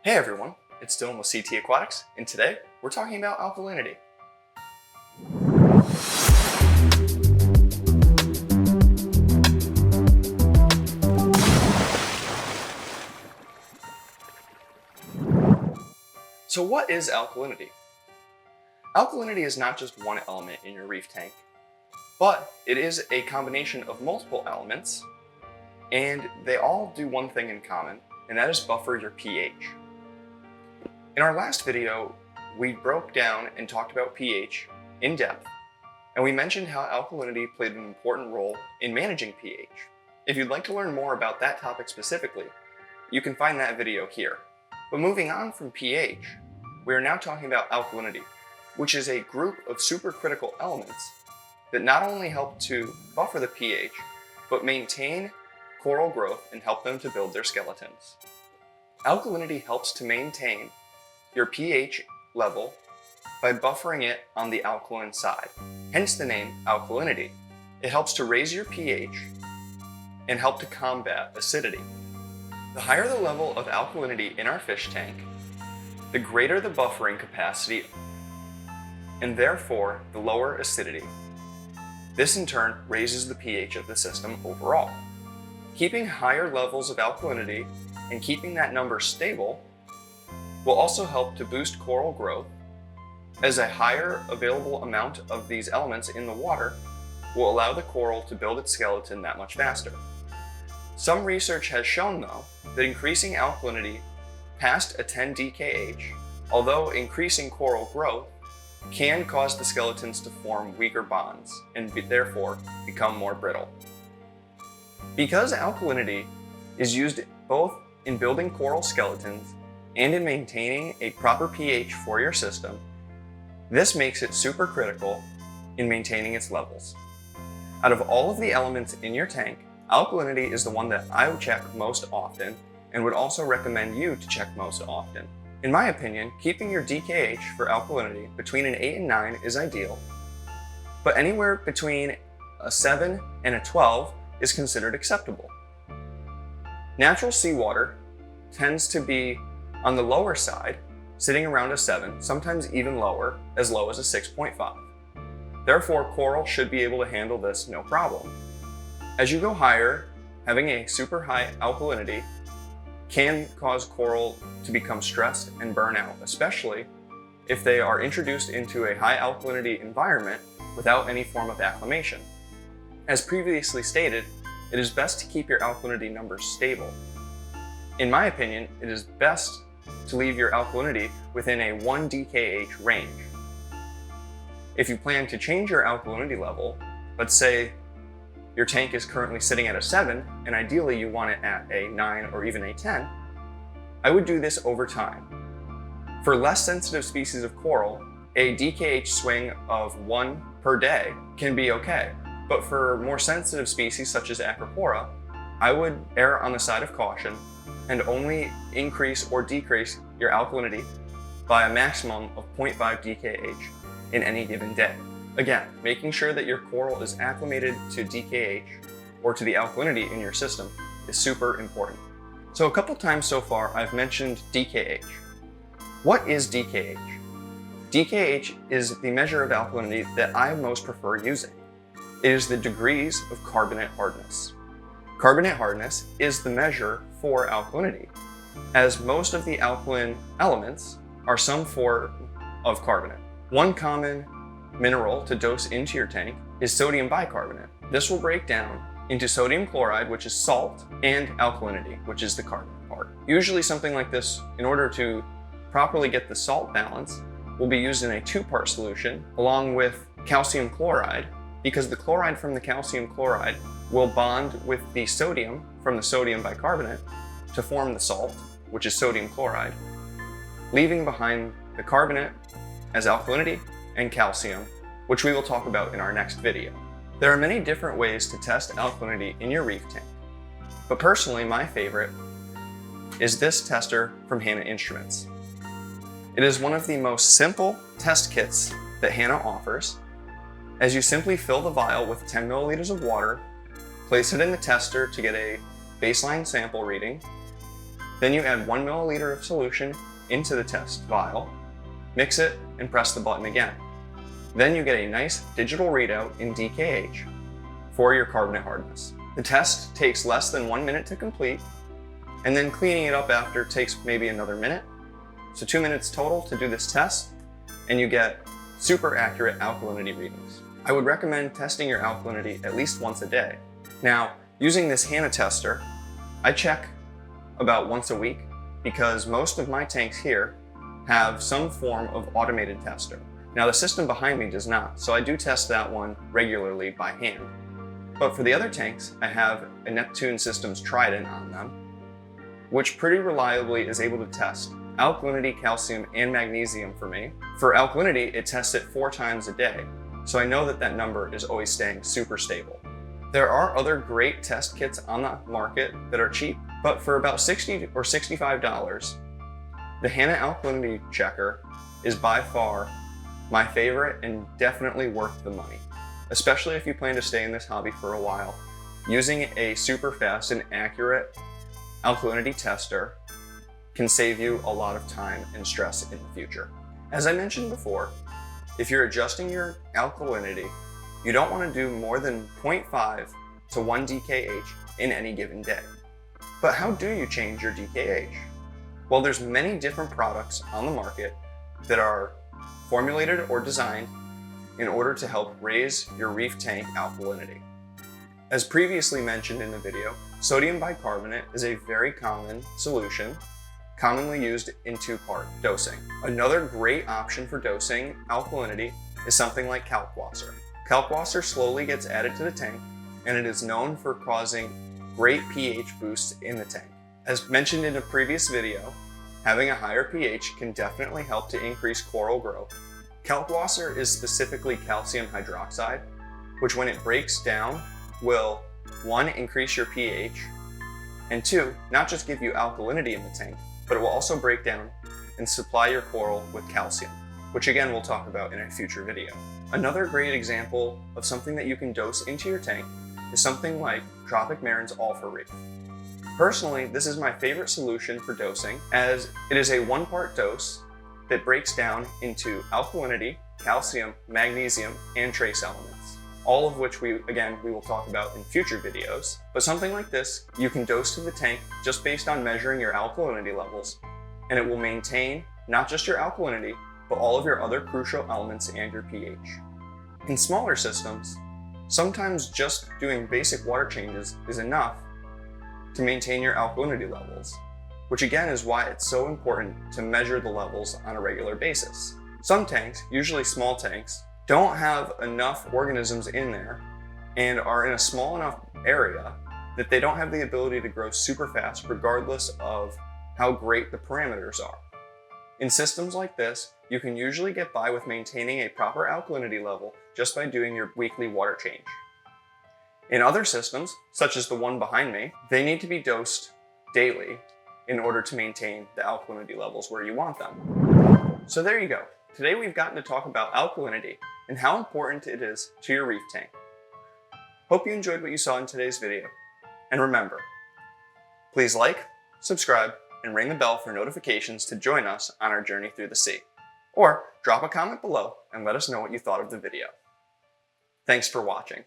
Hey everyone, it's Dylan with SeaTee Aquatics, and today we're talking about alkalinity. So what is alkalinity? Alkalinity is not just one element in your reef tank, but it is a combination of multiple elements, and they all do one thing in common, and that is buffer your pH. In our last video, we broke down and talked about pH in depth, and we mentioned how alkalinity played an important role in managing pH. If you'd like to learn more about that topic specifically, you can find that video here. But moving on from pH, we are now talking about alkalinity, which is a group of supercritical elements that not only help to buffer the pH, but maintain coral growth and help them to build their skeletons. Alkalinity helps to maintain your pH level by buffering it on the alkaline side, hence the name alkalinity. It helps to raise your pH and help to combat acidity. The higher the level of alkalinity in our fish tank, the greater the buffering capacity and therefore the lower acidity. This in turn raises the pH of the system overall. Keeping higher levels of alkalinity and keeping that number stable will also help to boost coral growth, as a higher available amount of these elements in the water will allow the coral to build its skeleton that much faster. Some research has shown, though, that increasing alkalinity past a 10 DKH, although increasing coral growth, can cause the skeletons to form weaker bonds and therefore become more brittle. Because alkalinity is used both in building coral skeletons and in maintaining a proper pH for your system, this makes it super critical in maintaining its levels. Out of all of the elements in your tank, alkalinity is the one that I would check most often and would also recommend you to check most often. In my opinion, keeping your DKH for alkalinity between an 8 and 9 is ideal, but anywhere between a 7 and a 12 is considered acceptable. Natural seawater tends to be on the lower side, sitting around a 7, sometimes even lower, as low as a 6.5. Therefore, coral should be able to handle this no problem. As you go higher, having a super high alkalinity can cause coral to become stressed and burn out, especially if they are introduced into a high alkalinity environment without any form of acclimation. As previously stated, it is best to keep your alkalinity numbers stable. In my opinion, it is best to leave your alkalinity within a 1 DKH range. If you plan to change your alkalinity level, let's say your tank is currently sitting at a 7 and ideally you want it at a 9 or even a 10, I would do this over time. For less sensitive species of coral, a DKH swing of 1 per day can be okay, but for more sensitive species such as Acropora, I would err on the side of caution and only increase or decrease your alkalinity by a maximum of 0.5 DKH in any given day. Again, making sure that your coral is acclimated to DKH or to the alkalinity in your system is super important. So a couple times so far I've mentioned DKH. What is DKH? DKH is the measure of alkalinity that I most prefer using. It is the degrees of carbonate hardness. Carbonate hardness is the measure for alkalinity, as most of the alkaline elements are some form of carbonate. One common mineral to dose into your tank is sodium bicarbonate. This will break down into sodium chloride, which is salt, and alkalinity, which is the carbonate part. Usually something like this, in order to properly get the salt balance, will be used in a 2-part solution along with calcium chloride, because the chloride from the calcium chloride will bond with the sodium from the sodium bicarbonate to form the salt, which is sodium chloride, leaving behind the carbonate as alkalinity and calcium, which we will talk about in our next video. There are many different ways to test alkalinity in your reef tank, but personally my favorite is this tester from Hanna Instruments. It is one of the most simple test kits that Hanna offers, as you simply fill the vial with 10 milliliters of water, place it in the tester to get a baseline sample reading, Then you add 1 milliliter of solution into the test vial, mix it, and press the button again. Then you get a nice digital readout in DKH for your carbonate hardness. The test takes less than 1 minute to complete, and then cleaning it up after takes maybe another minute. So 2 minutes total to do this test, and you get super accurate alkalinity readings. I would recommend testing your alkalinity at least once a day. Now, using this HANA tester, I check about once a week because most of my tanks here have some form of automated tester. Now the system behind me does not, so I do test that one regularly by hand. But for the other tanks, I have a Neptune Systems Trident on them, which pretty reliably is able to test alkalinity, calcium, and magnesium for me. For alkalinity, it tests it 4 times a day, so I know that that number is always staying super stable. There are other great test kits on the market that are cheap, but for about $60 or $65, the HANA Alkalinity Checker is by far my favorite and definitely worth the money, especially if you plan to stay in this hobby for a while. Using a super fast and accurate alkalinity tester can save you a lot of time and stress in the future. As I mentioned before, if you're adjusting your alkalinity, you don't want to do more than 0.5 to 1 DKH in any given day. But how do you change your DKH? Well, there's many different products on the market that are formulated or designed in order to help raise your reef tank alkalinity. As previously mentioned in the video, sodium bicarbonate is a very common solution, commonly used in 2-part dosing. Another great option for dosing alkalinity is something like kalkwasser. Kalkwasser slowly gets added to the tank, and it is known for causing great pH boosts in the tank. As mentioned in a previous video, having a higher pH can definitely help to increase coral growth. Kalkwasser is specifically calcium hydroxide, which when it breaks down will 1, increase your pH, and 2, not just give you alkalinity in the tank, but it will also break down and supply your coral with calcium, which again we'll talk about in a future video. Another great example of something that you can dose into your tank is something like Tropic Marin's Alpha Reef. Personally, this is my favorite solution for dosing, as it is a 1-part dose that breaks down into alkalinity, calcium, magnesium, and trace elements, all of which we will talk about in future videos. But something like this, you can dose to the tank just based on measuring your alkalinity levels, and it will maintain not just your alkalinity, but all of your other crucial elements and your pH. In smaller systems, sometimes just doing basic water changes is enough to maintain your alkalinity levels, which again is why it's so important to measure the levels on a regular basis. Some tanks, usually small tanks, don't have enough organisms in there and are in a small enough area that they don't have the ability to grow super fast regardless of how great the parameters are. In systems like this, you can usually get by with maintaining a proper alkalinity level just by doing your weekly water change. In other systems, such as the one behind me, they need to be dosed daily in order to maintain the alkalinity levels where you want them. So there you go. Today we've gotten to talk about alkalinity and how important it is to your reef tank. Hope you enjoyed what you saw in today's video. And remember, please like, subscribe, and ring the bell for notifications to join us on our journey through the sea. Or drop a comment below and let us know what you thought of the video. Thanks for watching.